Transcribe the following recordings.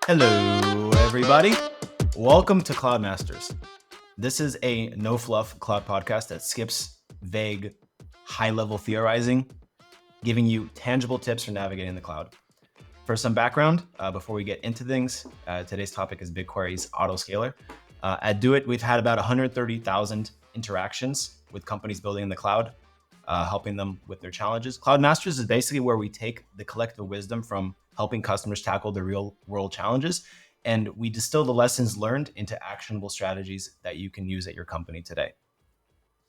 Hello, everybody. Welcome to Cloud Masters. This is a no-fluff cloud podcast that skips vague, high-level theorizing, giving you tangible tips for navigating the cloud. For some background, before we get into things, today's topic is BigQuery's Autoscaler. At DoiT, we've had about 130,000 interactions with companies building in the cloud, helping them with their challenges. Cloud Masters is basically where we take the collective wisdom from helping customers tackle the real world challenges, and we distill the lessons learned into actionable strategies that you can use at your company today.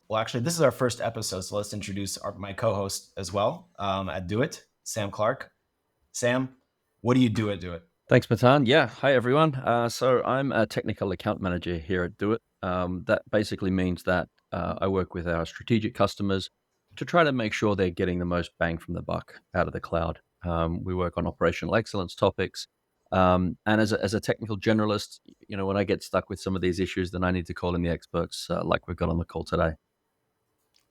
Well, actually, this is our first episode, so let's introduce my co-host as well at DoiT, Sam Clark. Sam, what do you do at DoiT? Thanks, Matan. Yeah, hi everyone. So I'm a technical account manager here at DoiT. That basically means that I work with our strategic customers to try to make sure they're getting the most bang from the buck out of the cloud. We work on operational excellence topics. And as a technical generalist, when I get stuck with some of these issues, then I need to call in the experts like we've got on the call today.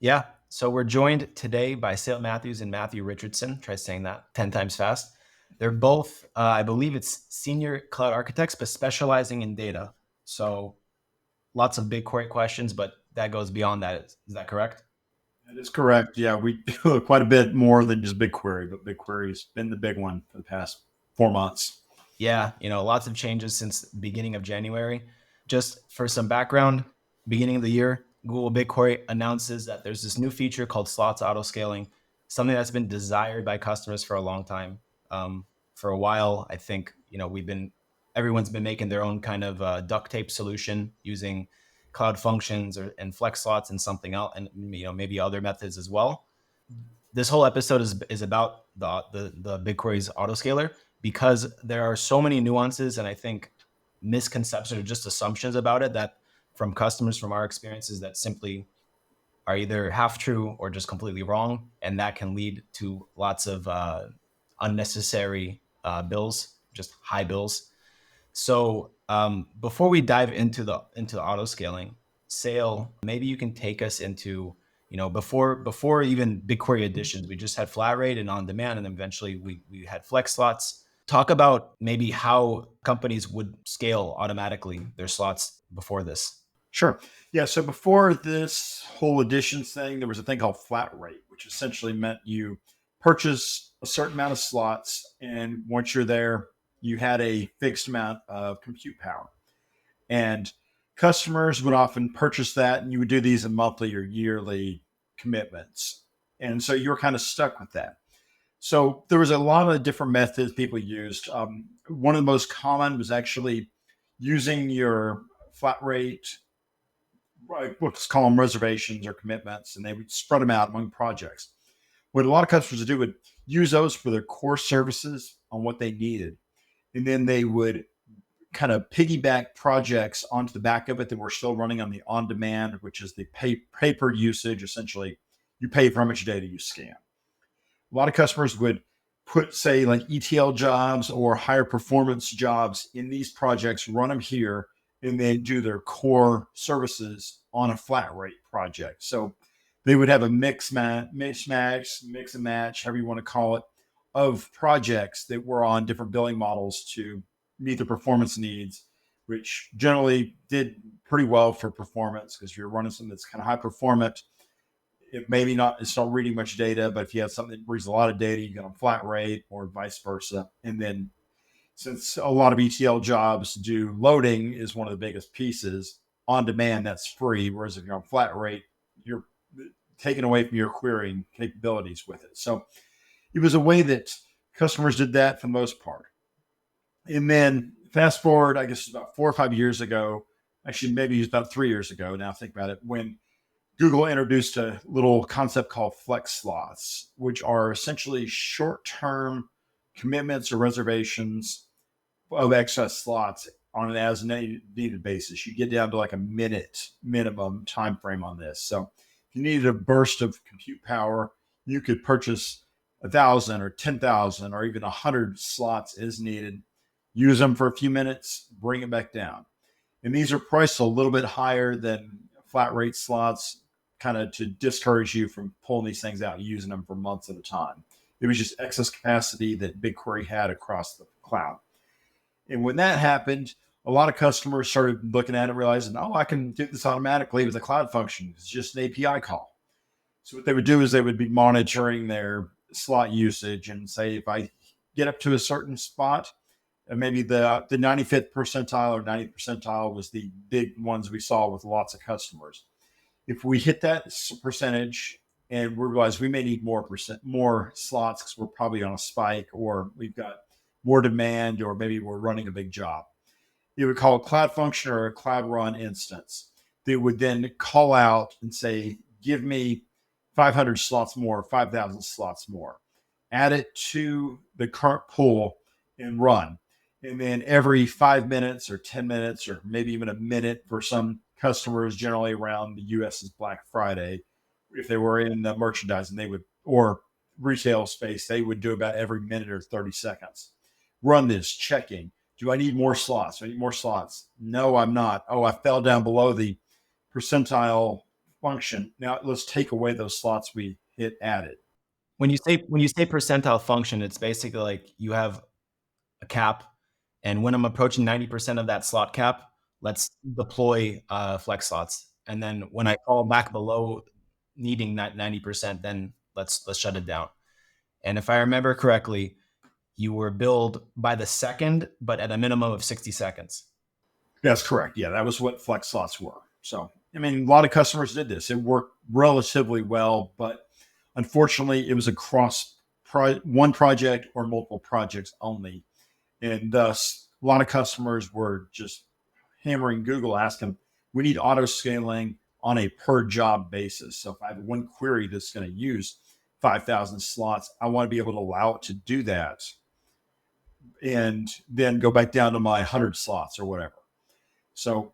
Yeah, so we're joined today by Sale Matthews and Matthew Richardson. Try saying that 10 times fast. They're both, I believe it's senior cloud architects, but specializing in data. So lots of BigQuery questions, but that goes beyond that. Is that correct? That is correct. Yeah, we do quite a bit more than just BigQuery, but BigQuery's been the big one for the past 4 months. Yeah, lots of changes since the beginning of January. Just for some background, beginning of the year, Google BigQuery announces that there's this new feature called slots autoscaling, something that's been desired by customers for a long time. For a while, I think everyone's been making their own kind of duct tape solution using cloud functions and flex slots and something else, and maybe other methods as well. This whole episode is about the BigQuery's Autoscaler because there are so many nuances and I think misconceptions or just assumptions about it that from customers from our experiences that simply are either half true or just completely wrong, and that can lead to lots of unnecessary bills, just high bills. So before we dive into the auto scaling, Sale, maybe you can take us into before even BigQuery Editions, we just had flat rate and on demand, and then eventually we had flex slots. Talk about maybe how companies would scale automatically their slots before this. Sure. Yeah. So before this whole editions thing, there was a thing called flat rate, which essentially meant you purchase a certain amount of slots, and once you're there, you had a fixed amount of compute power. And customers would often purchase that, and you would do these in monthly or yearly commitments. And so you were kind of stuck with that. So there was a lot of different methods people used. One of the most common was actually using your flat rate, let's call them reservations or commitments, and they would spread them out among projects. What a lot of customers would do would use those for their core services on what they needed. And then they would kind of piggyback projects onto the back of it that were still running on the on-demand, which is the pay-per usage. Essentially, you pay for how much data you scan. A lot of customers would put, say, like ETL jobs or higher performance jobs in these projects, run them here, and then do their core services on a flat rate project. So they would have a mix and match, however you want to call it, of projects that were on different billing models to meet the performance needs, which generally did pretty well for performance because if you're running something that's kind of high performant, it's not reading much data, but if you have something that reads a lot of data, you get on flat rate or vice versa. And then since a lot of ETL jobs do loading is one of the biggest pieces, on demand, that's free. Whereas if you're on flat rate, you're taken away from your querying capabilities with it. So it was a way that customers did that for the most part. And then fast forward, I guess it's about 4 or 5 years ago, actually maybe it was about 3 years ago now, think about it, when Google introduced a little concept called flex slots, which are essentially short-term commitments or reservations of excess slots on an as needed basis. You get down to like a minute minimum time frame on this. So if you needed a burst of compute power, you could purchase 1,000 or 10,000 or even 100 slots as needed, use them for a few minutes, bring it back down. And these are priced a little bit higher than flat rate slots, kind of to discourage you from pulling these things out and using them for months at a time. It was just excess capacity that BigQuery had across the cloud. And when that happened, a lot of customers started looking at it, realizing, oh, I can do this automatically with a cloud function. It's just an API call. So what they would do is they would be monitoring their slot usage and say, if I get up to a certain spot, and maybe the 95th percentile or 90th percentile was the big ones we saw with lots of customers. If we hit that percentage and we realize we may need more slots because we're probably on a spike or we've got more demand or maybe we're running a big job, you would call a cloud function or a cloud run instance. They would then call out and say, give me 500 slots more, 5,000 slots more. Add it to the current pool and run. And then every 5 minutes or 10 minutes or maybe even a minute for some customers, generally around the US's Black Friday, if they were in the merchandising, they would, or retail space, they would do about every minute or 30 seconds. Run this, checking. Do I need more slots? Do I need more slots? No, I'm not. Oh, I fell down below the percentile function. Now let's take away those slots we hit added. When you say percentile function, it's basically like you have a cap, and when I'm approaching 90% of that slot cap, let's deploy flex slots. And then when I fall back below needing that 90%, then let's shut it down. And if I remember correctly, you were billed by the second, but at a minimum of 60 seconds. That's correct. Yeah, that was what flex slots were. So, I mean, a lot of customers did this. It worked relatively well, but unfortunately, it was across one project or multiple projects only. And thus, a lot of customers were just hammering Google, asking, we need auto scaling on a per job basis. So if I have one query that's going to use 5,000 slots, I want to be able to allow it to do that and then go back down to my 100 slots or whatever. So,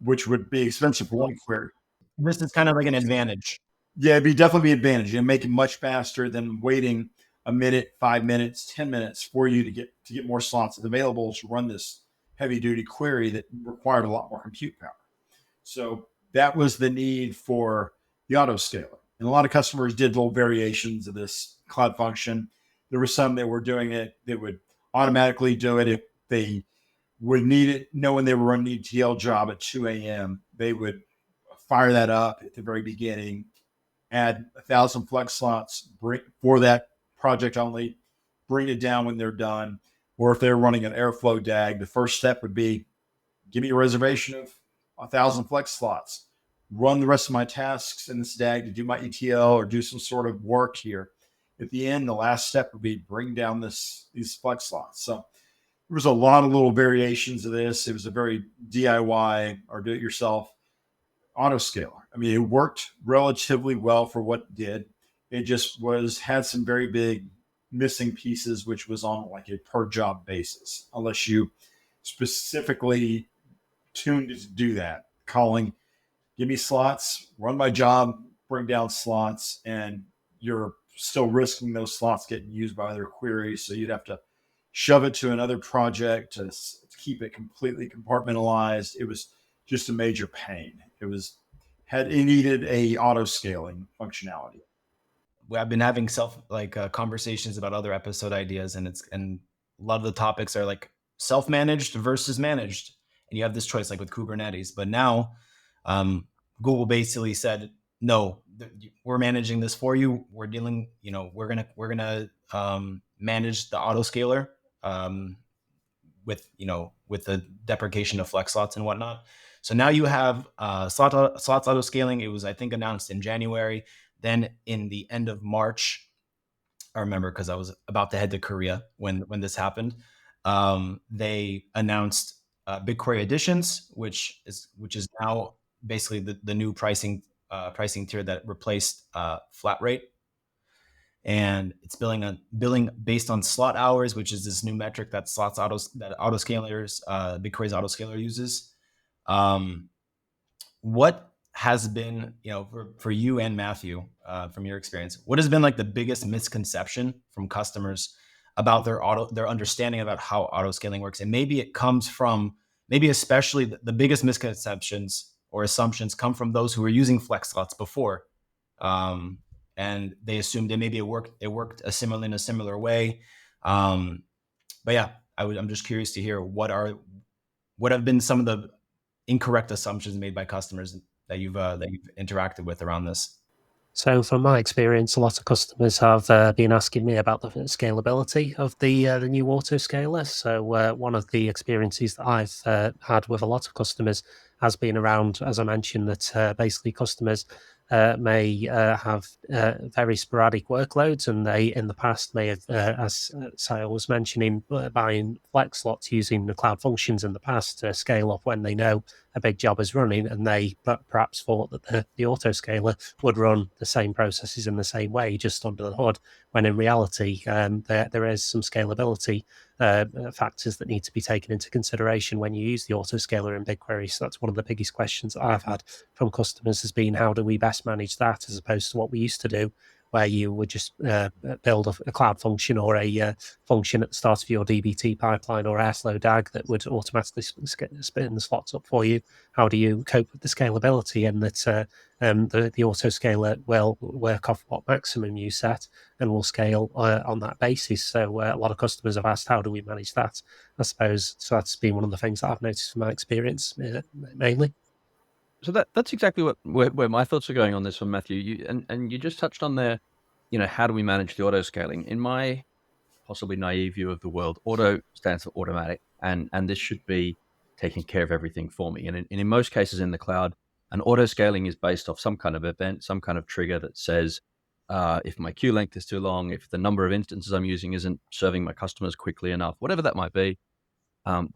which would be expensive for one query. This is kind of like an advantage. Yeah, it'd be definitely an advantage and make it much faster than waiting a minute, 5 minutes, 10 minutes for you to get more slots available to run this heavy duty query that required a lot more compute power. So that was the need for the autoscaler. And a lot of customers did little variations of this cloud function. There were some that were doing it that would automatically do it if they would need it, knowing they were running an ETL job at 2 a.m. They would fire that up at the very beginning, add 1,000 flex slots for that project only, bring it down when they're done. Or if they're running an Airflow DAG, the first step would be, give me a reservation of 1,000 flex slots, run the rest of my tasks in this DAG to do my ETL or do some sort of work here. At the end, the last step would be bring down these flex slots. So there was a lot of little variations of this. It was a very DIY or do-it-yourself autoscaler. I mean, it worked relatively well for what it did. It just had some very big missing pieces, which was on like a per job basis, unless you specifically tuned to do that, calling, give me slots, run my job, bring down slots, and you're still risking those slots getting used by other queries. So you'd have to shove it to another project to keep it completely compartmentalized. It was just a major pain. It needed a auto scaling functionality. I've been having conversations about other episode ideas, and a lot of the topics are like self-managed versus managed, and you have this choice like with Kubernetes. But now, Google basically said, no, we're managing this for you. We're dealing, we're gonna manage the autoscaler with the deprecation of flex slots and whatnot. So now you have slots autoscaling. It was, I think, announced in January. Then in the end of March, I remember because I was about to head to Korea when this happened. They announced BigQuery Editions, which is now basically the new pricing tier that replaced flat rate, and it's billing based on slot hours, which is this new metric that autoscalers BigQuery's Autoscaler uses. What has been, for you and Matthew, from your experience, what has been like the biggest misconception from customers about their understanding about how autoscaling works? And maybe it comes from, especially the biggest misconceptions or assumptions come from those who were using flex slots before. And they assumed that maybe it worked in a similar way. But yeah, I'm just curious to hear what have been some of the incorrect assumptions made by customers that you've interacted with around this. So from my experience, a lot of customers have been asking me about the scalability of the new autoscaler. So one of the experiences that I've had with a lot of customers has been around, as I mentioned, that basically customers may have very sporadic workloads, and they in the past may have, as Sale was mentioning, buying flex slots using the cloud functions in the past to scale up when they know a big job is running, and they perhaps thought that the autoscaler would run the same processes in the same way, just under the hood, when in reality there is some scalability factors that need to be taken into consideration when you use the autoscaler in BigQuery. So that's one of the biggest questions that I've had from customers, has been how do we best manage that, as opposed to what we used to do, where you would just build a cloud function or a function at the start of your DBT pipeline or Airflow DAG that would automatically spin the slots up for you. How do you cope with the scalability, and that the autoscaler will work off what maximum you set and will scale on that basis? So a lot of customers have asked, how do we manage that? I suppose so. That's been one of the things that I've noticed from my experience, mainly. So that's exactly where my thoughts are going on this one, Matthew. And you just touched on there, how do we manage the auto scaling? In my possibly naive view of the world, auto stands for automatic, and this should be taking care of everything for me. And in most cases in the cloud, an auto scaling is based off some kind of event, some kind of trigger that says, if my queue length is too long, if the number of instances I'm using isn't serving my customers quickly enough, whatever that might be,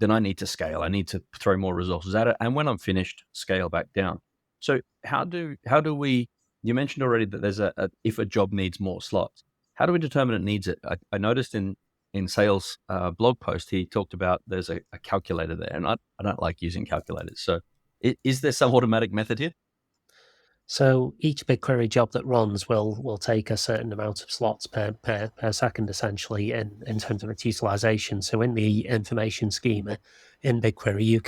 then I need to scale. I need to throw more resources at it, and when I'm finished, scale back down. So how do we? You mentioned already that there's if a job needs more slots, how do we determine it needs it? I noticed in Sales blog post he talked about there's a calculator there, and I don't like using calculators. So is there some automatic method here? So each BigQuery job that runs will take a certain amount of slots per second, essentially, in terms of its utilization. So in the information schema in BigQuery, you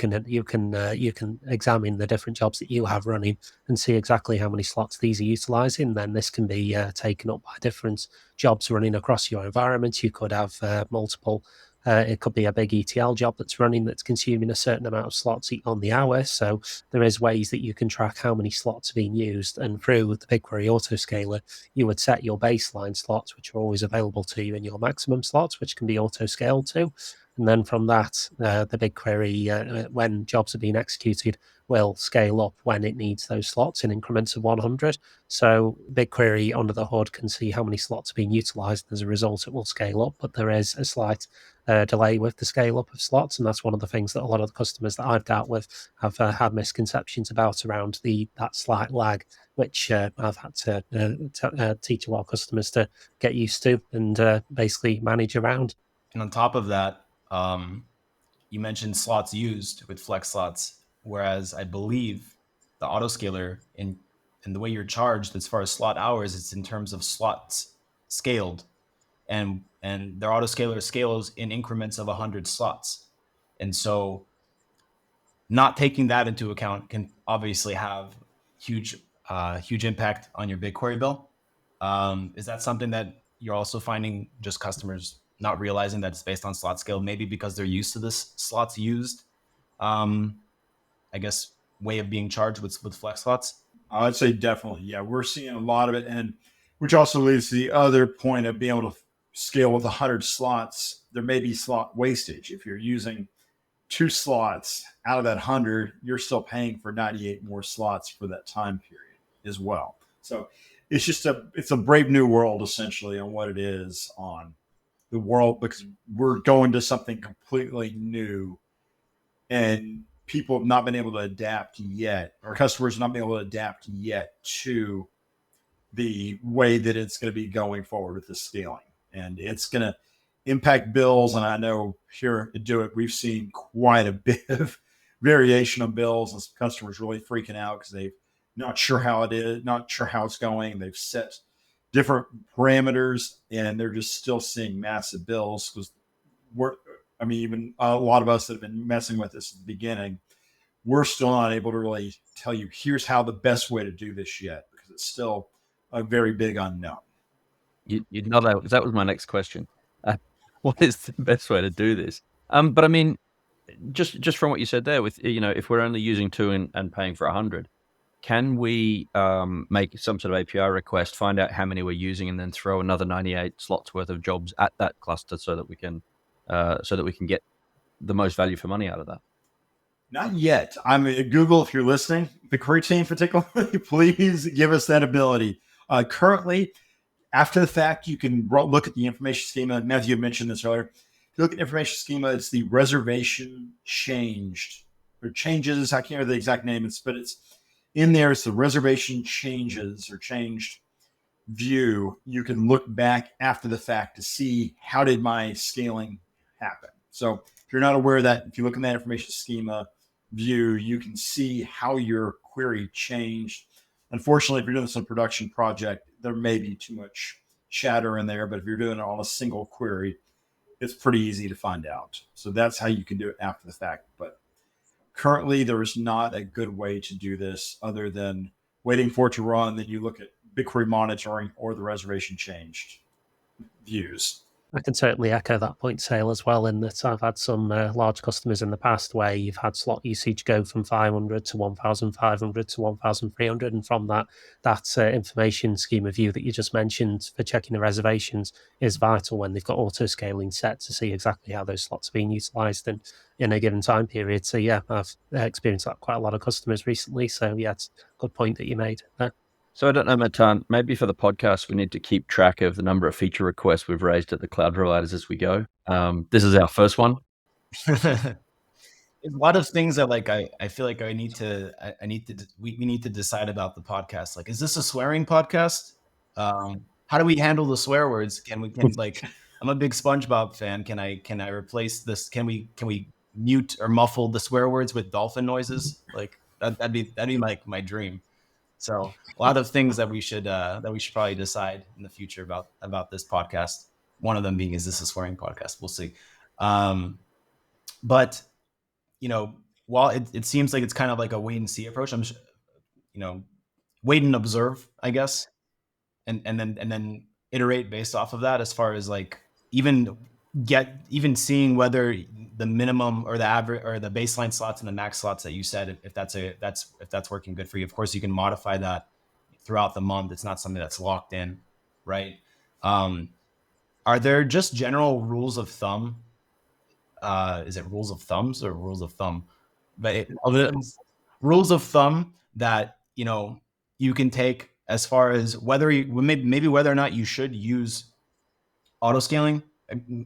can examine the different jobs that you have running and see exactly how many slots these are utilizing. Then this can be taken up by different jobs running across your environment. You could have multiple. It could be a big ETL job that's running that's consuming a certain amount of slots on the hour. So there is ways that you can track how many slots are being used. And through the BigQuery Autoscaler, you would set your baseline slots, which are always available to you, and your maximum slots, which can be auto-scaled to. And then from that, the BigQuery, when jobs are being executed, will scale up when it needs those slots in increments of 100. So BigQuery under the hood can see how many slots are being utilized. As a result, it will scale up, but there is a slight delay with the scale up of slots, and that's one of the things that a lot of the customers that I've dealt with have had misconceptions about, around that slight lag, which I've had to teach a lot of customers to get used to and basically manage around. And on top of that, you mentioned slots used with flex slots, whereas I believe the autoscaler in the way you're charged as far as slot hours, it's in terms of slots scaled, and their autoscaler scales in increments of 100 slots. And so not taking that into account can obviously have huge impact on your BigQuery bill. Is that something that you're also finding, just customers not realizing that it's based on slot scale, maybe because they're used to this slots used, I guess, way of being charged with flex slots? I'd say definitely. Yeah, we're seeing a lot of it. And which also leads to the other point of being able to scale with 100 slots. There may be slot wastage. If you're using 2 slots out of that 100, you're still paying for 98 more slots for that time period as well. So it's just it's a brave new world, essentially, on what it is on the world, because we're going to something completely new, and people have not been able to adapt yet. Our customers have not been able to adapt yet to the way that it's going to be going forward with the scaling. And it's going to impact bills. And I know here at DoiT, we've seen quite a bit of variation on bills, and customers really freaking out because they're not sure how it is, not sure how it's going. They've set different parameters, and they're just still seeing massive bills because even a lot of us that have been messing with this at the beginning, we're still not able to really tell you, here's how the best way to do this yet, because it's still a very big unknown. You know, that was my next question. What is the best way to do this? But I mean, just from what you said there, with if we're only using 2 and paying for 100, can we make some sort of API request, find out how many we're using, and then throw another 98 slots worth of jobs at that cluster so that we can get the most value for money out of that? Not yet. I'm Google, if you're listening, the query team particularly, please give us that ability. Currently, after the fact, you can look at the information schema. Matthew mentioned this earlier. If you look at information schema, it's the reservation changed or changes. I can't remember the exact name, but it's in there. It's the reservation changes or changed view. You can look back after the fact to see how did my scaling happen. So if you're not aware of that, if you look in that information schema view, you can see how your query changed. Unfortunately, if you're doing this on a production project, there may be too much chatter in there, but if you're doing it on a single query, it's pretty easy to find out. So that's how you can do it after the fact. But currently, there is not a good way to do this other than waiting for it to run. Then you look at BigQuery monitoring or the reservation changed views. I can certainly echo that point, Sale, as well, in that I've had some large customers in the past where you've had slot usage go from 500 to 1,500 to 1,300. And from that information schema view that you just mentioned for checking the reservations is vital when they've got auto-scaling set to see exactly how those slots are being utilized in a given time period. So, yeah, I've experienced that quite a lot of customers recently. So, yeah, it's a good point that you made there. So I don't know, Matan, maybe for the podcast, we need to keep track of the number of feature requests we've raised at the cloud providers as we go. This is our first one. There's a lot of things that I feel like we need to decide about the podcast. Like, is this a swearing podcast? How do we handle the swear words? I'm a big SpongeBob fan. Can I replace this? Can we mute or muffle the swear words with dolphin noises? Like that'd be my dream. So a lot of things that we should probably decide in the future about this podcast. One of them being, is this a swearing podcast? We'll see. But while it seems like it's kind of like a wait and see approach, I'm wait and observe, I guess, and then iterate based off of that, as far as like even seeing whether the minimum or the average or the baseline slots and the max slots that you said, if that's working good for you. Of course, you can modify that throughout the month. It's not something that's locked in, right? Are there just general rules of thumb? Is it rules of thumbs or rules of thumb? But rules of thumb that you can take as far as whether maybe whether or not you should use autoscaling,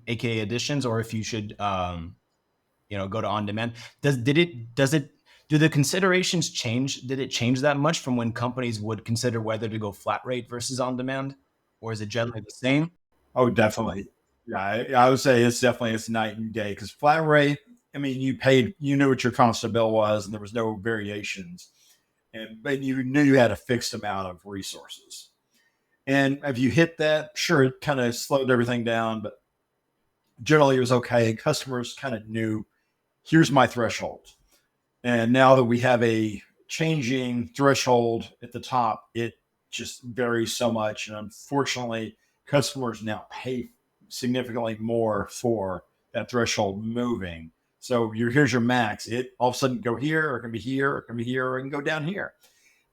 aka Editions, or if you should go to on demand. Do the considerations change? Did it change that much from when companies would consider whether to go flat rate versus on demand, or is it generally the same? Oh, definitely. Yeah, I would say it's night and day, because flat rate, I mean, you knew what your constant bill was, and there was no variations, but you knew you had a fixed amount of resources. And if you hit that, sure, it kind of slowed everything down, but generally it was okay. Customers kind of knew, here's my threshold. And now that we have a changing threshold at the top, it just varies so much. And unfortunately, customers now pay significantly more for that threshold moving. So here's your max. It all of a sudden go here, or it can be here, or it can be here, or it can go down here.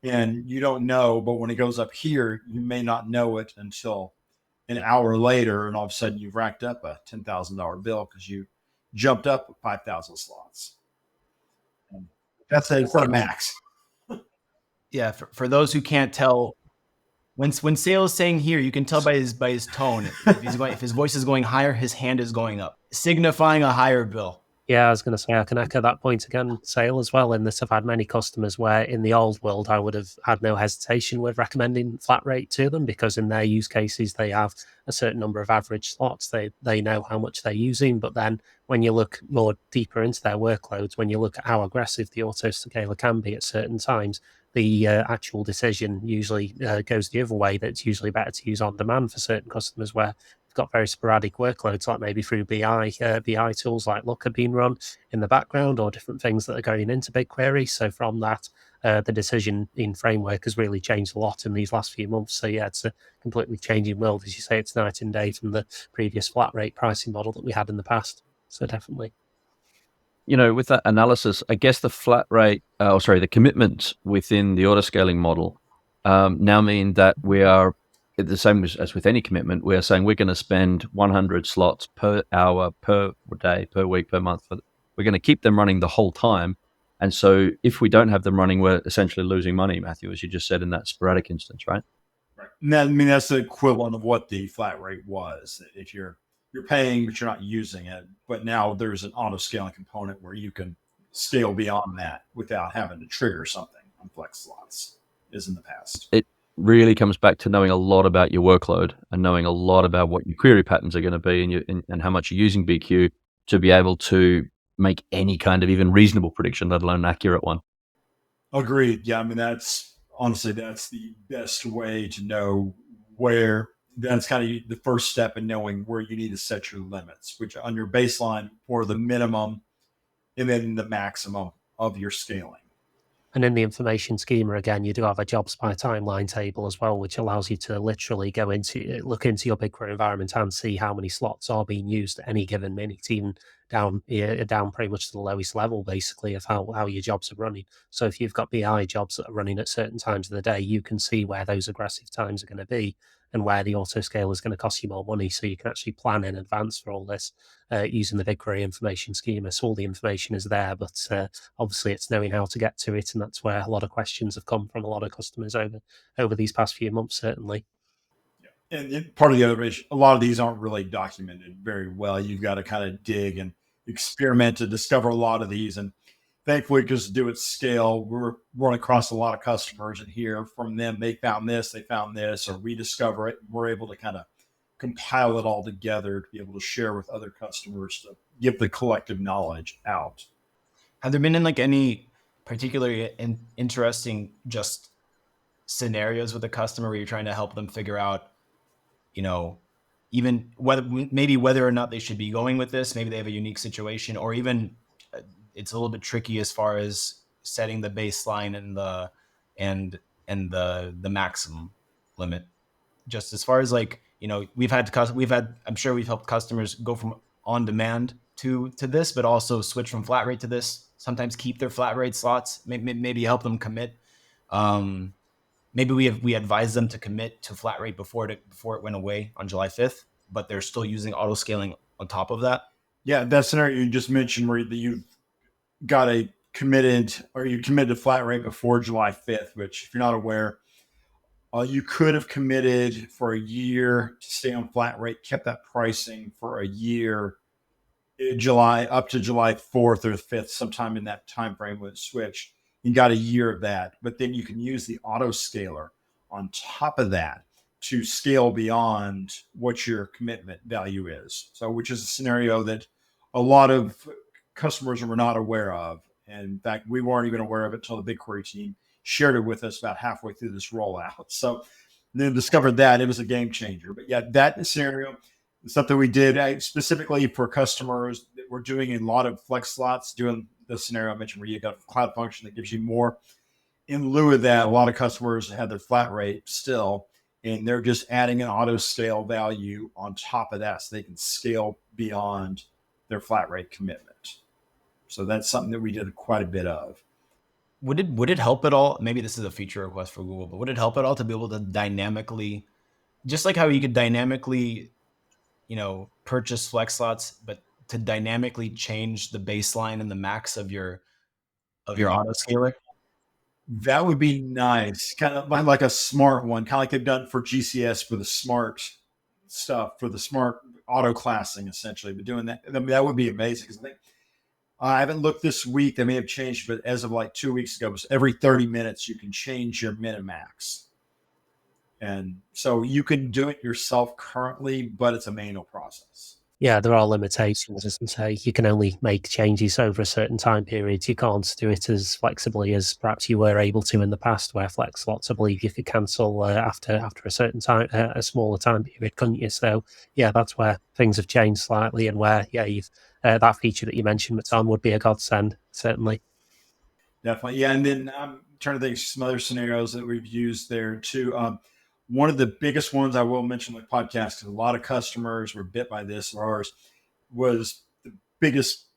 And you don't know, but when it goes up here, you may not know it until an hour later, and all of a sudden you've racked up a $10,000 bill because you jumped up 5,000 slots. And that's a max. Yeah, for those who can't tell, when Sale is saying here, you can tell by his tone. If his voice is going higher, his hand is going up, signifying a higher bill. Yeah, I was going to say, I can echo that point again, Sale, as well, in that I've had many customers where in the old world, I would have had no hesitation with recommending flat rate to them, because in their use cases, they have a certain number of average slots. They know how much they're using. But then when you look more deeper into their workloads, when you look at how aggressive the autoscaler can be at certain times, the actual decision usually goes the other way, that it's usually better to use on demand for certain customers where got very sporadic workloads, like maybe through BI tools like Looker being run in the background, or different things that are going into BigQuery. So from that, the decision in framework has really changed a lot in these last few months. So yeah, it's a completely changing world. As you say, it's night and day from the previous flat rate pricing model that we had in the past. So definitely. with that analysis, I guess the flat rate, the commitments within the autoscaling model now mean that we are the same as with any commitment. We are saying we're going to spend 100 slots per hour, per day, per week, per month. We're going to keep them running the whole time. And so if we don't have them running, we're essentially losing money, Matthew, as you just said in that sporadic instance, right? Right. That's the equivalent of what the flat rate was. If you're paying, but you're not using it. But now there's an auto scaling component where you can scale beyond that without having to trigger something on flex slots, as in the past. It really comes back to knowing a lot about your workload and knowing a lot about what your query patterns are going to be and how much you're using BQ to be able to make any kind of even reasonable prediction, let alone an accurate one. Agreed. Yeah, that's the best way to know where. That's kind of the first step in knowing where you need to set your limits, which on your baseline for the minimum and then the maximum of your scaling. And in the information schema, again, you do have a jobs by timeline table as well, which allows you to literally look into your BigQuery environment and see how many slots are being used at any given minute, even down pretty much to the lowest level, basically, of how your jobs are running. So if you've got BI jobs that are running at certain times of the day, you can see where those aggressive times are going to be and where the autoscaler is going to cost you more money. So you can actually plan in advance for all this using the BigQuery information schema. So all the information is there, but obviously it's knowing how to get to it. And that's where a lot of questions have come from a lot of customers over these past few months, certainly. Yeah. And part of the other issue, a lot of these aren't really documented very well. You've got to kind of dig and experiment to discover a lot of these. And thankfully, because do it scale, we're running across a lot of customers and hear from them, they found this, or we discover it. We're able to kind of compile it all together to be able to share with other customers to give the collective knowledge out. Have there been any particularly interesting just scenarios with a customer where you're trying to help them figure out, even whether or not they should be going with this, maybe they have a unique situation, or even it's a little bit tricky as far as setting the baseline and the maximum limit. Just as far as I'm sure we've helped customers go from on demand to this, but also switch from flat rate to this. Sometimes keep their flat rate slots, maybe help them commit. Maybe we advise them to commit to flat rate before it went away on July 5th, but they're still using auto scaling on top of that. Yeah, that scenario you just mentioned where you've got you committed to flat rate before July 5th, which if you're not aware, you could have committed for a year to stay on flat rate, kept that pricing for a year, July up to July 4th or 5th, sometime in that time frame when it switched. You got a year of that, but then you can use the auto scaler on top of that to scale beyond what your commitment value is. So, which is a scenario that a lot of customers were not aware of. And in fact, we weren't even aware of it until the BigQuery team shared it with us about halfway through this rollout. So then discovered that it was a game changer. But yeah, that scenario is something we did specifically for customers that were doing a lot of flex slots, doing the scenario I mentioned where you got a cloud function that gives you more. In lieu of that, a lot of customers had their flat rate still, and they're just adding an auto scale value on top of that so they can scale beyond their flat rate commitment. So that's something that we did quite a bit of. Would it help at all? Maybe this is a feature request for Google, but would it help at all to be able to dynamically, just like how you could dynamically, purchase flex slots, but to dynamically change the baseline and the max of your autoscaler? That would be nice. Kind of like a smart one, kind of like they've done for GCS for the smart stuff, for the smart auto classing, essentially. But doing that, that would be amazing. Because I haven't looked this week. They may have changed, but as of 2 weeks ago, it was every 30 minutes you can change your min and max. And so you can do it yourself currently, but it's a manual process. Yeah, there are limitations, as I say. You can only make changes over a certain time period. You can't do it as flexibly as perhaps you were able to in the past, where flex slots, I believe you could cancel after a certain time, a smaller time period, couldn't you? So, yeah, that's where things have changed slightly, and where, you've that feature that you mentioned, Tom, would be a godsend, certainly. Definitely. Yeah, and then I'm trying to think of some other scenarios that we've used there too. One of the biggest ones I will mention on the podcast, because a lot of customers were bit by this, ours was the biggest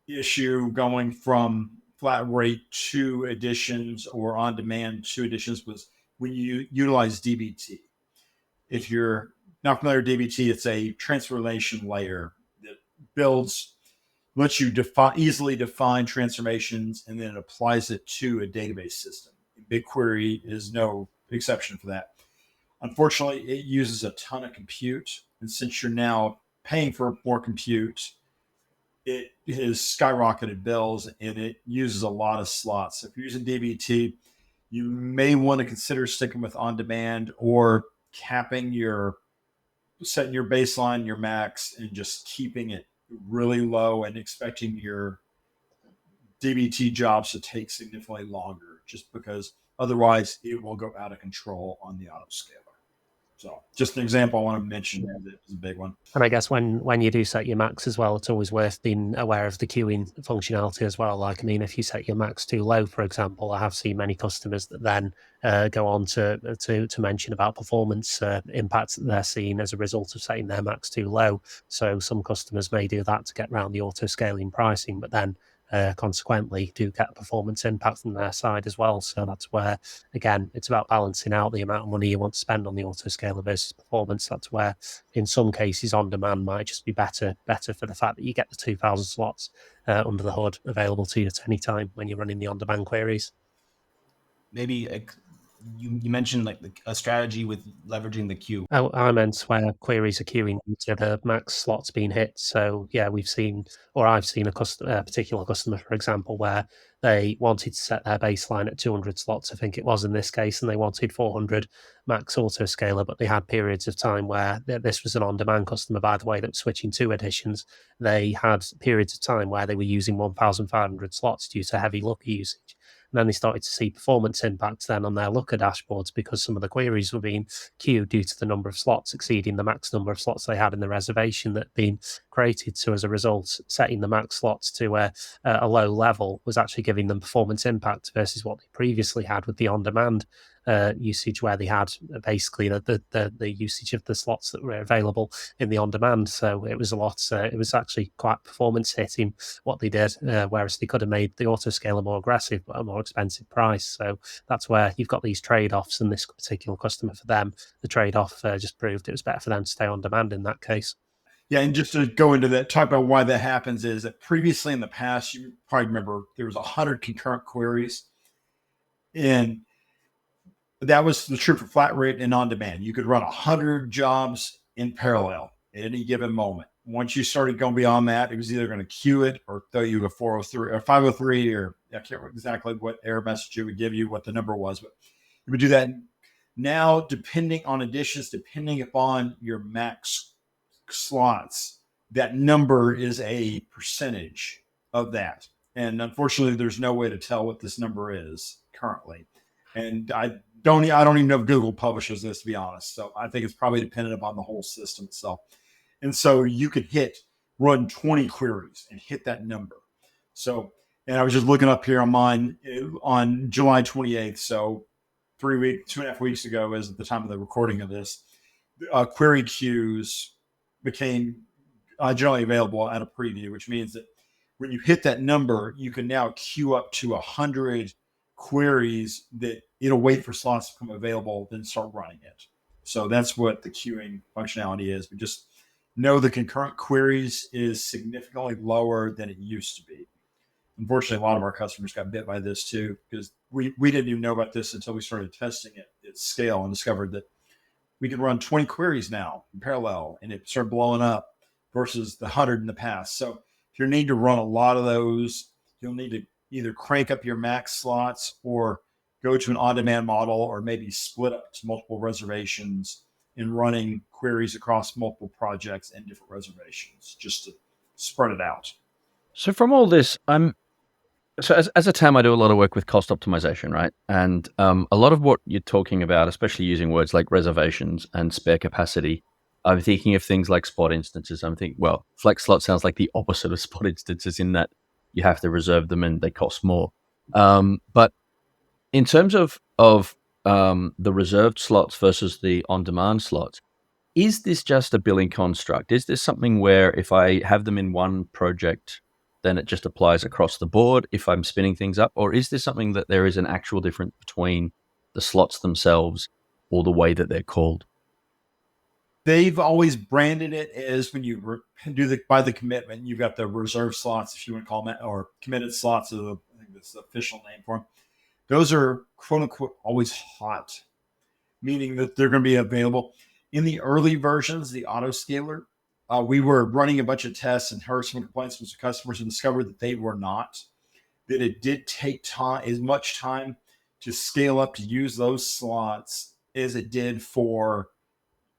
issue going from flat rate to editions or on demand to editions was when you utilize DBT. If you're not familiar with DBT, it's a transformation layer that lets you easily define transformations, and then it applies it to a database system. BigQuery is no exception for that. Unfortunately, it uses a ton of compute, and since you're now paying for more compute, it has skyrocketed bills, and it uses a lot of slots. So if you're using DBT, you may want to consider sticking with on-demand or setting your baseline, your max, and just keeping it really low and expecting your DBT jobs to take significantly longer, just because otherwise it will go out of control on the autoscaler. So just an example I want to mention that is a big one. And I guess when you do set your max as well, it's always worth being aware of the queuing functionality as well. Like, I mean, if you set your max too low, for example, I have seen many customers that then go on to mention about performance impacts that they're seeing as a result of setting their max too low. So some customers may do that to get around the auto scaling pricing, but then consequently do get a performance impact from their side as well. So that's where, again, it's about balancing out the amount of money you want to spend on the autoscaler versus performance. That's where, in some cases, on demand might just be better for the fact that you get the 2,000 slots under the hood available to you at any time when you're running the on-demand queries. Maybe you mentioned like a strategy with leveraging the queue. Oh, I meant where queries are queuing to the max slots being hit. So yeah, I've seen a particular customer, for example, where they wanted to set their baseline at 200 slots, I think it was in this case, and they wanted 400 max autoscaler, but they had periods of time where this was an on-demand customer, by the way, that was switching to editions. They had periods of time where they were using 1,500 slots due to heavy looker usage. And then they started to see performance impacts then on their looker dashboards because some of the queries were being queued due to the number of slots exceeding the max number of slots they had in the reservation that had been created. So as a result, setting the max slots to a low level was actually giving them performance impact versus what they previously had with the on-demand usage, where they had basically the usage of the slots that were available in the on-demand. So it was it was actually quite performance hitting what they did, whereas they could have made the autoscaler more aggressive but a more expensive price. So that's where you've got these trade-offs, and this particular customer, for them, the trade-off just proved it was better for them to stay on demand in that case. Yeah, and just to go into that, talk about why that happens is that previously in the past, you probably remember there was 100 concurrent queries, and that was the true for flat rate and on demand. You could run 100 jobs in parallel at any given moment. Once you started going beyond that, it was either going to queue it or throw you a 403 or 503, or I can't remember exactly what error message it would give you, what the number was, but you would do that. Now, depending on editions, depending upon your max slots, that number is a percentage of that. And unfortunately, there's no way to tell what this number is currently. And I don't even know if Google publishes this, to be honest. So I think it's probably dependent upon the whole system itself. And so you could run 20 queries and hit that number. So, and I was just looking up here on mine on July 28th. So 2.5 weeks ago, as at the time of the recording of this, query queues became generally available at a preview, which means that when you hit that number, you can now queue up to 100 queries that it'll wait for slots to become available, then start running it. So that's what the queuing functionality is. We just know the concurrent queries is significantly lower than it used to be. Unfortunately, a lot of our customers got bit by this too, because we didn't even know about this until we started testing it at scale and discovered that we could run 20 queries now in parallel, and it started blowing up versus the 100 in the past. So if you need to run a lot of those, you'll need to either crank up your max slots or go to an on-demand model, or maybe split up to multiple reservations and running queries across multiple projects and different reservations just to spread it out. So from all this, so as a TAM, I do a lot of work with cost optimization, right? And a lot of what you're talking about, especially using words like reservations and spare capacity, I'm thinking of things like spot instances. I'm thinking, well, flex slot sounds like the opposite of spot instances in that you have to reserve them and they cost more. But in terms of the reserved slots versus the on-demand slots, is this just a billing construct? Is this something where if I have them in one project, then it just applies across the board if I'm spinning things up? Or is there something that there is an actual difference between the slots themselves or the way that they're called? They've always branded it as when you by the commitment, you've got the reserve slots, if you want to call them, or committed slots, I think that's the official name for them. Those are quote unquote always hot, meaning that they're going to be available. In the early versions, the Autoscaler, we were running a bunch of tests and heard some complaints from some customers and discovered that they were not. That it did take time, as much time to scale up to use those slots as it did for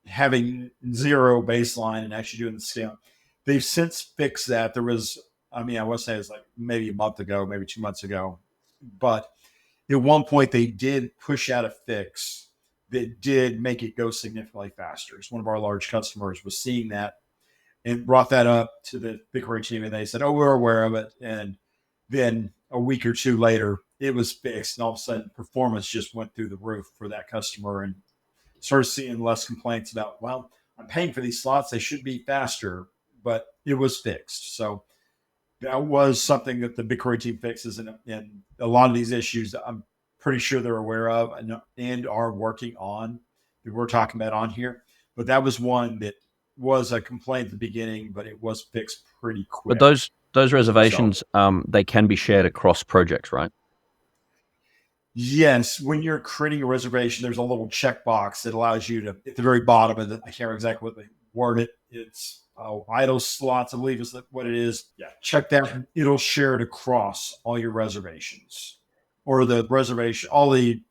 having zero baseline and actually doing the scale. They've since fixed that. There was, I want to say it was like maybe a month ago, maybe 2 months ago, but at one point they did push out a fix that did make it go significantly faster. So one of our large customers was seeing that and brought that up to the BigQuery team, and they said, "Oh, we're aware of it." And then a week or two later, it was fixed, and all of a sudden, performance just went through the roof for that customer, and started seeing less complaints about, well, I'm paying for these slots, they should be faster, but it was fixed. So that was something that the BigQuery team fixes, and a lot of these issues I'm pretty sure they're aware of and are working on that we're talking about on here. But that was one that was a complaint at the beginning, but it was fixed pretty quick. But those reservations, they can be shared across projects, right? Yes, when you're creating a reservation, there's a little checkbox that allows you to, at the very bottom of it, I can't remember exactly what they word it. It's idle slots, I believe is what it is. Yeah, check that. It'll share it across all your reservations, or all the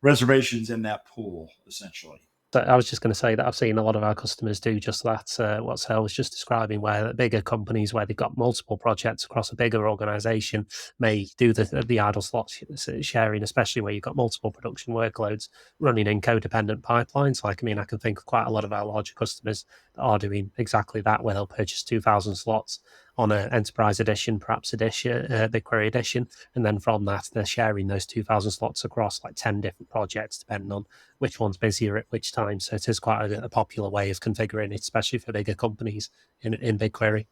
reservations in that pool, essentially. So I was just going to say that I've seen a lot of our customers do just that, what Sal was just describing, where bigger companies where they've got multiple projects across a bigger organization may do the idle slot sharing, especially where you've got multiple production workloads running in codependent pipelines. I can think of quite a lot of our larger customers that are doing exactly that, where they'll purchase 2,000 slots on an enterprise edition, perhaps BigQuery edition, and then from that they're sharing those 2,000 slots across like 10 different projects, depending on which one's busier at which time. So it is quite a popular way of configuring it, especially for bigger companies in BigQuery.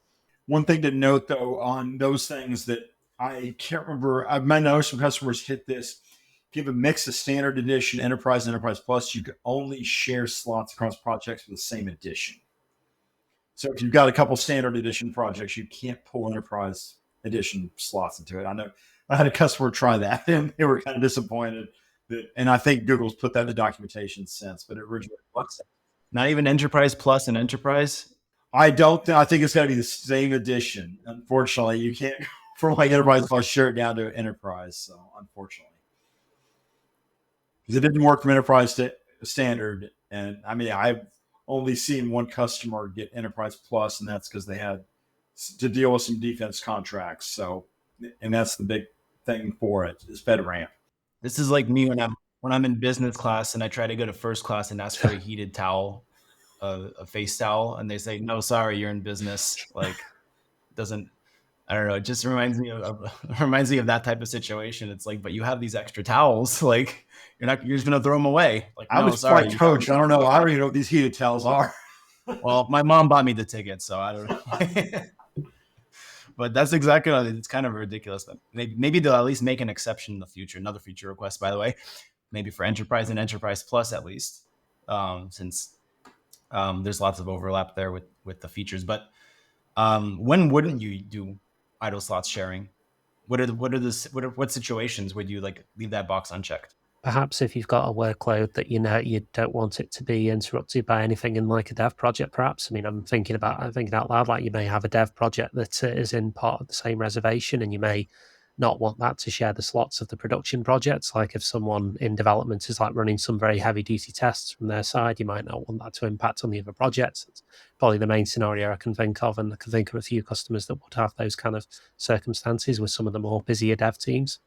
One thing to note, though, on those things that I can't remember, I might know some customers hit this. If you have a mix of standard edition, enterprise, and enterprise plus, you can only share slots across projects for the same edition. So if you've got a couple standard edition projects, you can't pull enterprise edition slots into it. I know I had a customer try that, and they were kind of disappointed. And I think Google's put that in the documentation since, but it originally wasn't. Not even Enterprise Plus and Enterprise? I think it's got to be the same edition. Unfortunately, you can't from like Enterprise Plus share it down to Enterprise. So unfortunately, because it didn't work from Enterprise to standard. And I've only seen one customer get Enterprise Plus, and that's because they had to deal with some defense contracts. So, and that's the big thing for it is FedRAMP. This is like me when I'm in business class and I try to go to first class and ask for a heated towel, a face towel, and they say, "No, sorry, you're in business." Like, doesn't, I don't know. It just reminds me of that type of situation. It's like, but you have these extra towels, like you're just gonna throw them away. Like, I was quite coach. I don't know. I don't even know what these heated towels are. Well, my mom bought me the ticket, so I don't know. But that's exactly what it's kind of ridiculous. But maybe they'll at least make an exception in the future. Another feature request, by the way, maybe for Enterprise and Enterprise Plus at least, since there's lots of overlap there with the features. But when wouldn't you do idle slots sharing? What situations would you like leave that box unchecked? Perhaps if you've got a workload that you don't want it to be interrupted by anything in like a dev project, perhaps. I'm thinking out loud, like you may have a dev project that is in part of the same reservation, and you may not want that to share the slots of the production projects. Like if someone in development is like running some very heavy duty tests from their side, you might not want that to impact on the other projects. It's probably the main scenario I can think of, and I can think of a few customers that would have those kind of circumstances with some of the more busier dev teams.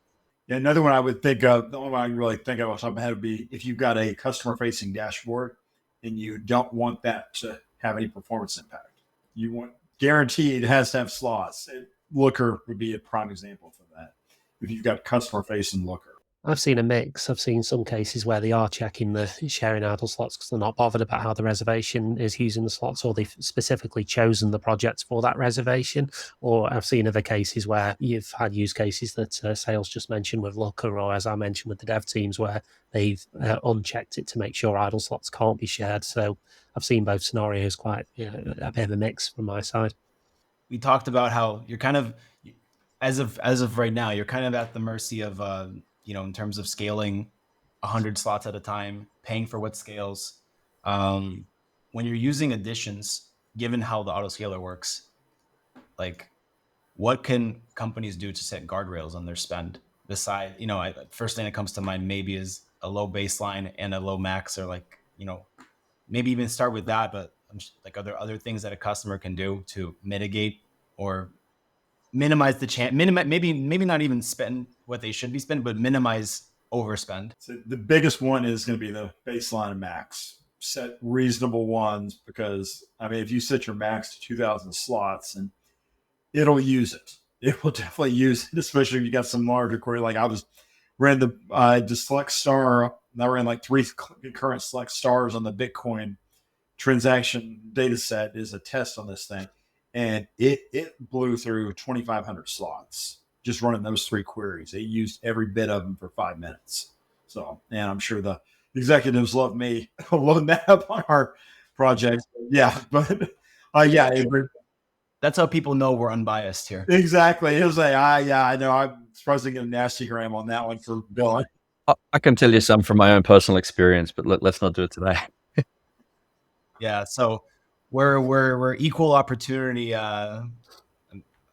Yeah, another one I would think of, the only one I can really think of off the top of my head would be if you've got a customer-facing dashboard and you don't want that to have any performance impact. You want guaranteed it has to have slots. Looker would be a prime example for that. If you've got customer-facing Looker. I've seen a mix. I've seen some cases where they are checking the sharing idle slots because they're not bothered about how the reservation is using the slots, or they've specifically chosen the projects for that reservation. Or I've seen other cases where you've had use cases that sales just mentioned with Looker, or as I mentioned with the dev teams, where they've unchecked it to make sure idle slots can't be shared. So I've seen both scenarios, quite a bit of a mix from my side. We talked about how you're kind of, as of right now, you're kind of at the mercy of in terms of scaling 100 slots at a time, paying for what scales. When you're using additions, given how the autoscaler works, like what can companies do to set guardrails on their spend? Beside, first thing that comes to mind maybe is a low baseline and a low max, or maybe even start with that. But like, are there other things that a customer can do to mitigate or minimize the chance, maybe not even spend what they should be spending, but minimize overspend? So the biggest one is going to be the baseline and max. Set reasonable ones, because if you set your max to 2,000 slots, and it'll use it. It will definitely use it, especially if you got some larger query. Like I ran the select star. I ran like 3 concurrent select stars on the Bitcoin transaction data set is a test on this thing. And it blew through 2,500 slots just running those 3 queries. It used every bit of them for 5 minutes. So, and I'm sure the executives love me loading that up on our project. Yeah, but yeah, that's how people know we're unbiased here. Exactly. It was like, I know. I'm supposed to get a nasty gram on that one for Bill. I can tell you some from my own personal experience, but let's not do it today. Yeah. So we're equal opportunity. I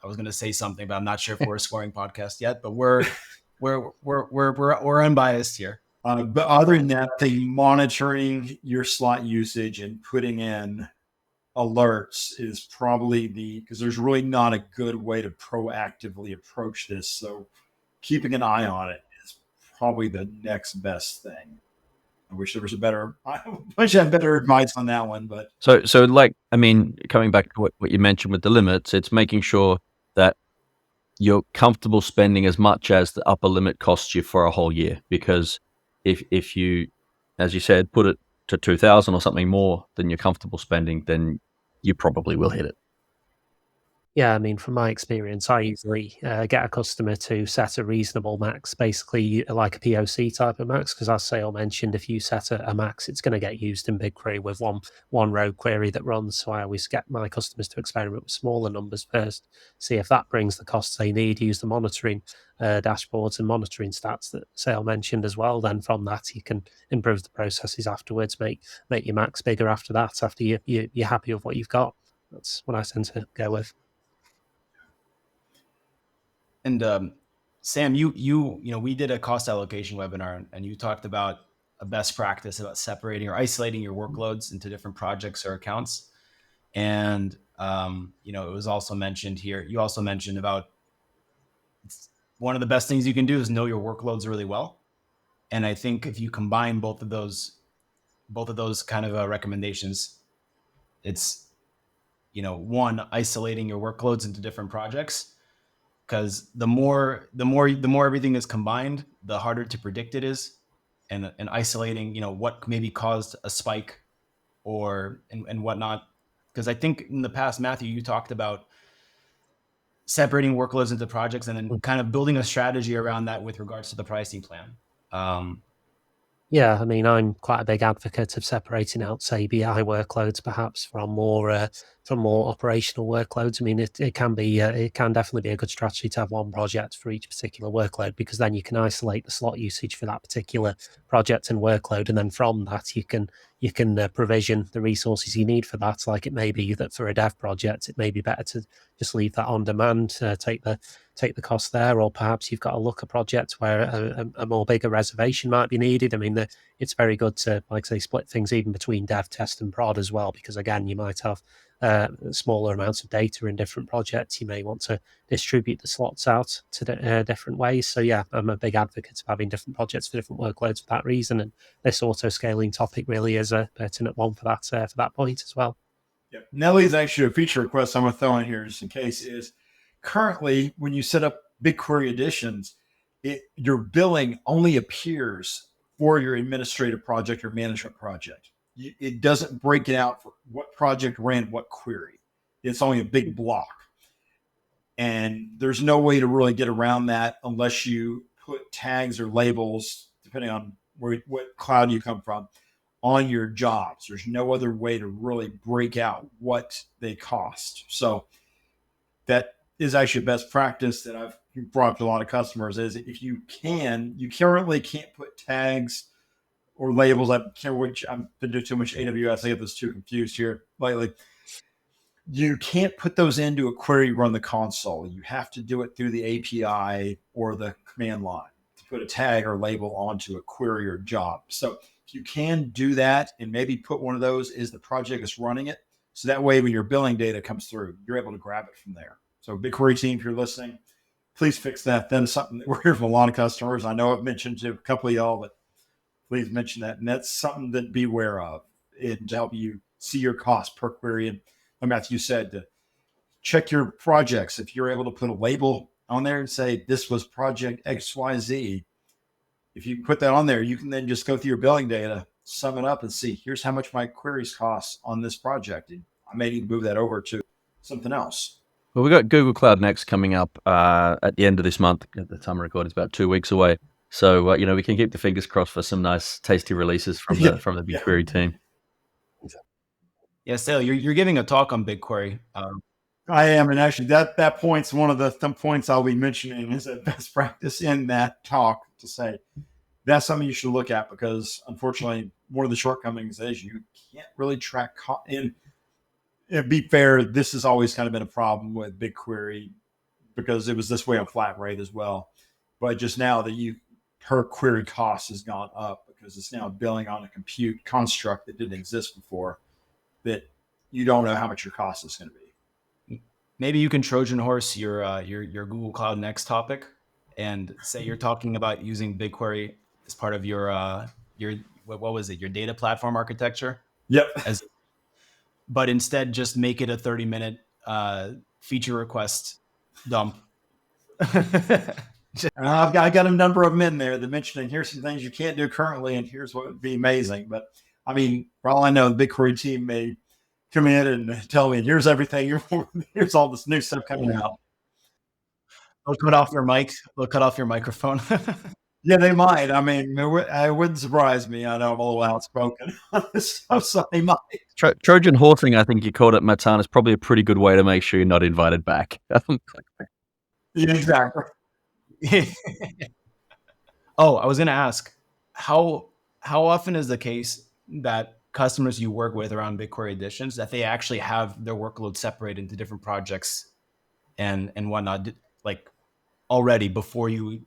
was going to say something, but I'm not sure if we're a scoring podcast yet. But we're unbiased here. But other than that, the monitoring your slot usage and putting in alerts is probably because there's really not a good way to proactively approach this. So keeping an eye on it is probably the next best thing. I wish there was I had better advice on that one, but so coming back to what you mentioned with the limits, it's making sure that you're comfortable spending as much as the upper limit costs you for a whole year. Because if you, as you said, put it to 2,000 or something more than you're comfortable spending, then you probably will hit it. Yeah, from my experience, I usually get a customer to set a reasonable max, basically like a POC type of max, because as Sale mentioned, if you set a max, it's going to get used in BigQuery with one row query that runs. So I always get my customers to experiment with smaller numbers first, see if that brings the costs they need, use the monitoring dashboards and monitoring stats that Sale mentioned as well. Then from that, you can improve the processes afterwards, make your max bigger after that, after you're happy with what you've got. That's what I tend to go with. And Sam, we did a cost allocation webinar, and you talked about a best practice about separating or isolating your workloads into different projects or accounts. And it was also mentioned here. You also mentioned about one of the best things you can do is know your workloads really well. And I think if you combine both of those kind of recommendations, it's one, isolating your workloads into different projects. Because the more everything is combined, the harder to predict it is, and isolating, what maybe caused a spike, and whatnot. Because I think in the past, Matthew, you talked about separating workloads into projects and then kind of building a strategy around that with regards to the pricing plan. Yeah, I'm quite a big advocate of separating out, say, BI workloads perhaps from more operational workloads. It can definitely be a good strategy to have one project for each particular workload, because then you can isolate the slot usage for that particular project and workload, and then from that you can provision the resources you need for that. Like it may be that for a dev project, it may be better to just leave that on demand, take the cost there, or perhaps you've got a Looker project where a more bigger reservation might be needed. It's very good to, like say, split things even between dev, test, and prod as well, because again, you might have smaller amounts of data in different projects. You may want to distribute the slots out to different ways. So yeah, I'm a big advocate of having different projects for different workloads for that reason. And this auto scaling topic really is a pertinent one for that point as well. Yep. Nellie's actually a feature request I'm going to throw in here just in case is currently when you set up BigQuery Editions, your billing only appears for your administrative project or management project. It doesn't break it out for what project ran what query. It's only a big block. And there's no way to really get around that unless you put tags or labels, depending on what cloud you come from, on your jobs. There's no other way to really break out what they cost. So that is actually a best practice that I've brought up to a lot of customers is if you currently can't put tags or labels. I can't which I've been doing too much AWS. I get this too confused here lately. You can't put those into a query run the console. You have to do it through the API or the command line to put a tag or label onto a query or job. So if you can do that and maybe put one of those as the project is running it, so that way when your billing data comes through, you're able to grab it from there. So BigQuery team, if you're listening, please fix that. Then something that we're hearing from a lot of customers. I know I've mentioned to a couple of y'all, but please mention that. And that's something to be aware of and to help you see your cost per query. And Matthew said to check your projects. If you're able to put a label on there and say, this was project XYZ, if you put that on there, you can then just go through your billing data, sum it up and see, here's how much my queries cost on this project. And I may need to move that over to something else. Well, we've got Google Cloud Next coming up at the end of this month. At the time of recording, it's about 2 weeks away. So, we can keep the fingers crossed for some nice, tasty releases from the BigQuery team. Yeah, Sale, you're giving a talk on BigQuery. I am, and actually, that point's one of the points I'll be mentioning as a best practice in that talk to say that's something you should look at because, unfortunately, one of the shortcomings is you can't really track. And be fair, this has always kind of been a problem with BigQuery because it was this way on flat rate as well. But just now that per query cost has gone up because it's now billing on a compute construct that didn't exist before, that you don't know how much your cost is going to be. Maybe you can Trojan horse your Google Cloud Next topic and say you're talking about using BigQuery as part of your what was it, your data platform architecture? Yep. But instead just make it a 30-minute feature request dump. I got a number of them in there that mentioning here's some things you can't do currently and here's what would be amazing. But I mean, for all I know, the BigQuery team may come in and tell me, here's everything. Here's all this new stuff coming out. They'll cut off your mic. They'll cut off your microphone. Yeah, they might. I mean, it wouldn't surprise me. I know I'm a little outspoken on this stuff, so they might. Trojan horsing, I think you called it, Matan, is probably a pretty good way to make sure you're not invited back. Yeah, exactly. Oh, I was going to ask, how often is the case that customers you work with around BigQuery Editions that they actually have their workload separated into different projects and whatnot, like already before you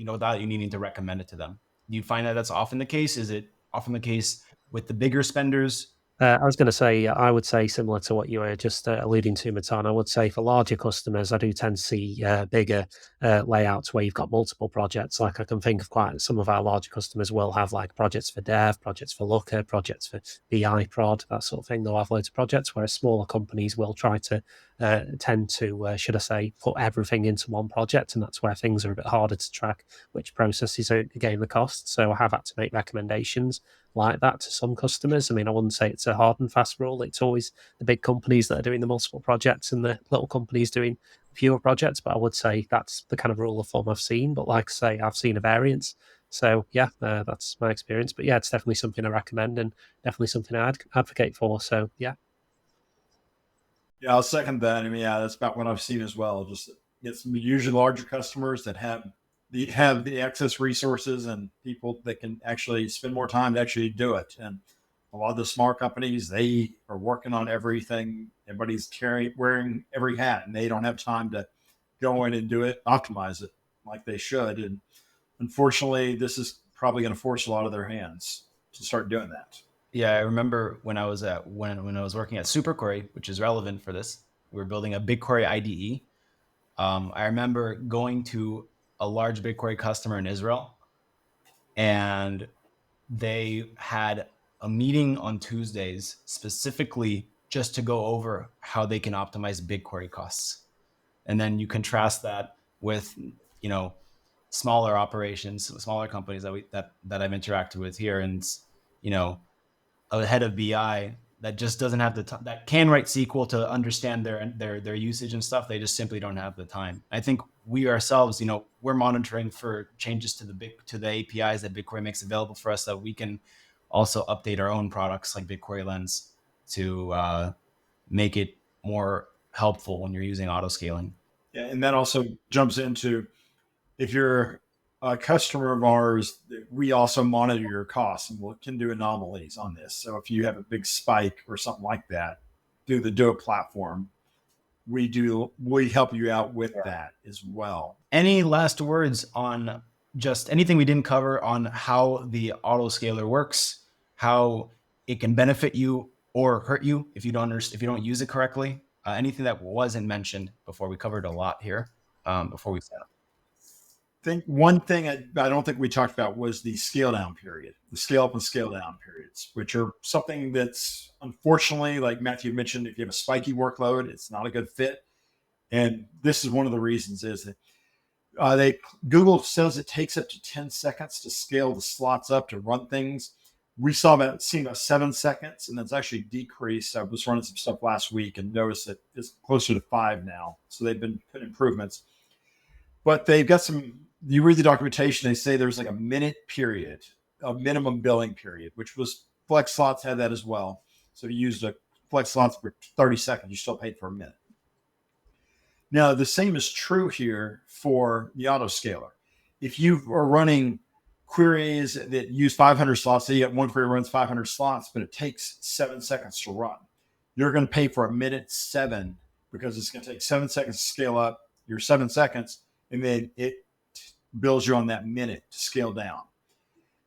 without you needing to recommend it to them? Do you find that that's often the case? Is it often the case with the bigger spenders? I was going to say, I would say similar to what you were just alluding to, Matan. I would say for larger customers, I do tend to see bigger layouts where you've got multiple projects. Like I can think of quite some of our larger customers will have like projects for dev, projects for Looker, projects for BI prod, that sort of thing. They'll have loads of projects, whereas smaller companies will try to tend to, should I say, put everything into one project. And that's where things are a bit harder to track which processes are getting the cost. So I have had to make recommendations like that to some customers. I mean, I wouldn't say it's a hard and fast rule. It's always the big companies that are doing the multiple projects and the little companies doing fewer projects. But I would say that's the kind of rule of thumb I've seen. But like I say, I've seen a variance. So yeah, that's my experience. But yeah, it's definitely something I recommend and definitely something I'd advocate for. So yeah. Yeah, I'll second that. I mean, yeah, that's about what I've seen as well. Just it's usually larger customers that have the excess resources and people that can actually spend more time to actually do it. And a lot of the smart companies, they are working on everything. Everybody's wearing every hat, and they don't have time to go in and do it, optimize it like they should. And unfortunately, this is probably going to force a lot of their hands to start doing that. Yeah, I remember when I was when I was working at SuperQuery, which is relevant for this. We were building a BigQuery IDE. I remember going to a large BigQuery customer in Israel, and they had a meeting on Tuesdays specifically just to go over how they can optimize BigQuery costs. And then you contrast that with, smaller operations, smaller companies that I've interacted with here, and a head of BI that just doesn't have the time, that can write SQL to understand their usage and stuff. They just simply don't have the time. I think we ourselves, we're monitoring for changes to the APIs that BigQuery makes available for us, that we can also update our own products like BigQuery Lens to make it more helpful when you're using autoscaling. Yeah, and that also jumps into, if you're a customer of ours, we also monitor your costs, and we can do anomalies on this. So if you have a big spike or something like that through the DoiT platform, we help you out with that as well. Any last words on just anything we didn't cover on how the autoscaler works, how it can benefit you or hurt you if you don't use it correctly? Anything that wasn't mentioned before? We covered a lot here before we set up. I think one thing I don't think we talked about was the scale down period, the scale up and scale down periods, which are something that's unfortunately, like Matthew mentioned, if you have a spiky workload, it's not a good fit. And this is one of the reasons is that Google says it takes up to 10 seconds to scale the slots up to run things. We seen about 7 seconds, and that's actually decreased. I was running some stuff last week and noticed that it's closer to 5 now. So they've been putting improvements. But they've got you read the documentation, they say there's like a minute period, a minimum billing period, which was Flex Slots had that as well. So if you used a Flex Slots for 30 seconds, you still paid for a minute. Now, the same is true here for the autoscaler. If you are running queries that use 500 slots, so you get one query runs 500 slots, but it takes 7 seconds to run, you're going to pay for 1:07 because it's going to take 7 seconds to scale up your 7 seconds, and then it bills you on that minute to scale down.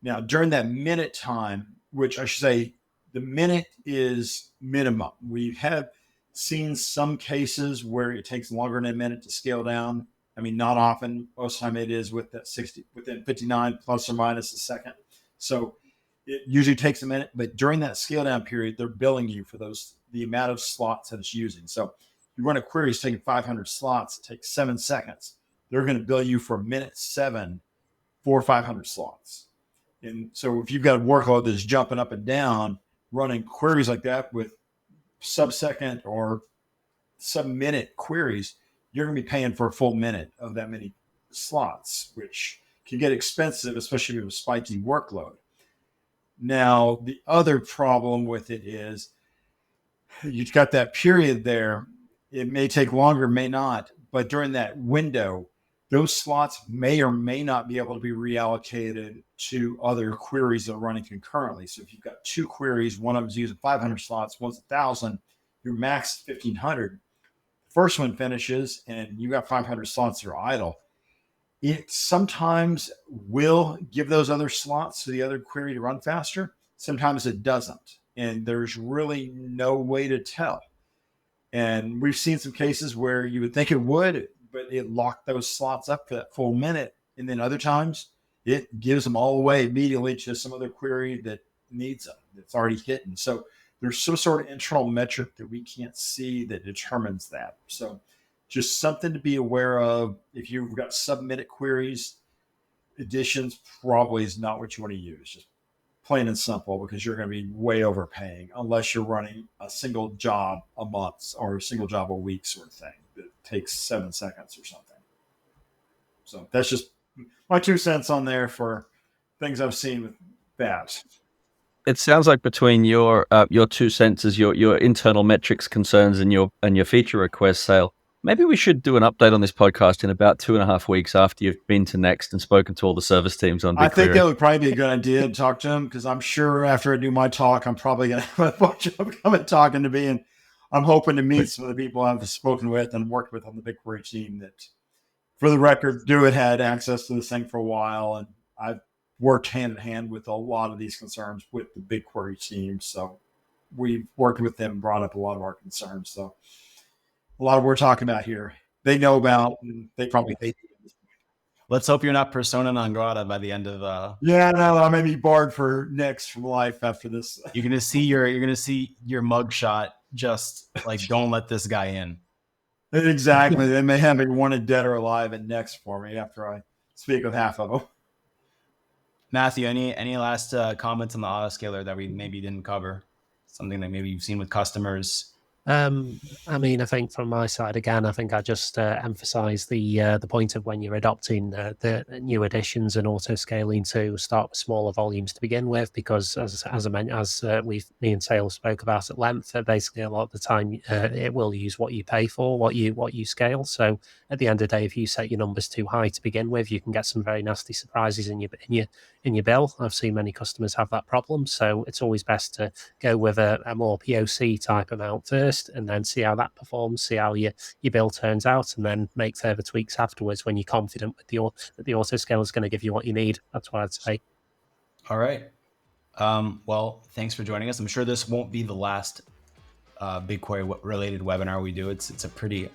Now, during that minute time, which I should say, the minute is minimum. We have seen some cases where it takes longer than a minute to scale down. I mean, not often. Most of the time it is within 59 plus or minus a second. So it usually takes a minute, but during that scale down period, they're billing you for the amount of slots that it's using. So you run a query that's taking 500 slots, it takes 7 seconds. They're going to bill you for 1:07 for 500 slots. And so if you've got a workload that's jumping up and down, running queries like that with sub-second or sub-minute queries, you're going to be paying for a full minute of that many slots, which can get expensive, especially if you have a spiky workload. Now, the other problem with it is you've got that period there. It may take longer, may not, but during that window, those slots may or may not be able to be reallocated to other queries that are running concurrently. So if you've got 2 queries, one of them's using 500 slots, one's 1,000, your max is 1,500. First one finishes and you got 500 slots that are idle. It sometimes will give those other slots to the other query to run faster. Sometimes it doesn't. And there's really no way to tell. And we've seen some cases where you would think it would, but it locked those slots up for that full minute. And then other times it gives them all away immediately to some other query that needs them, that's already hidden. So there's some sort of internal metric that we can't see that determines that. So just something to be aware of. If you've got sub-minute queries, Editions probably is not what you want to use. Just plain and simple, because you're going to be way overpaying unless you're running a single job a month or a single job a week sort of thing that takes 7 seconds or something. So that's just my 2 cents on there for things I've seen with that. It sounds like between your 2 cents as your internal metrics concerns and your feature request sale, maybe we should do an update on this podcast in about 2.5 weeks after you've been to Next and spoken to all the service teams on BigQuery. I think that would probably be a good idea to talk to them, because I'm sure after I do my talk, I'm probably going to have a bunch of them coming talking to me, and I'm hoping to meet some of the people I've spoken with and worked with on the BigQuery team that, for the record, DoiT had access to this thing for a while, and I've worked hand in hand with a lot of these concerns with the BigQuery team. So we've worked with them and brought up a lot of our concerns. So a lot of what we're talking about here, they know about, and they probably hate it at this point. Let's hope you're not persona non grata by the end of. Yeah, no, I may be barred for Next from life after this. You're gonna see your mugshot. Just like, don't let this guy in. Exactly. They may have me wanted dead or alive at Next for me after I speak with half of them. Matthew, any last comments on the autoscaler that we maybe didn't cover? Something that maybe you've seen with customers? I mean, I think from my side, again, I think I just emphasize the point of when you're adopting the new additions and auto scaling to start with smaller volumes to begin with, because as I mentioned, me and Sales spoke about at length, basically a lot of the time it will use what you pay for, what you scale. So at the end of the day, if you set your numbers too high to begin with, you can get some very nasty surprises in your bill. I've seen many customers have that problem, so it's always best to go with a more POC type amount first, and then see how that performs, see how your bill turns out, and then make further tweaks afterwards when you're confident with that the autoscaler is going to give you what you need. That's what I'd say. All right. Well, thanks for joining us. I'm sure this won't be the last BigQuery related webinar we do. It's a pretty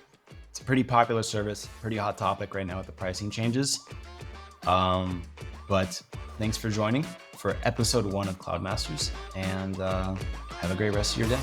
popular service, pretty hot topic right now with the pricing changes. But thanks for joining for episode 1 of Cloud Masters, and have a great rest of your day.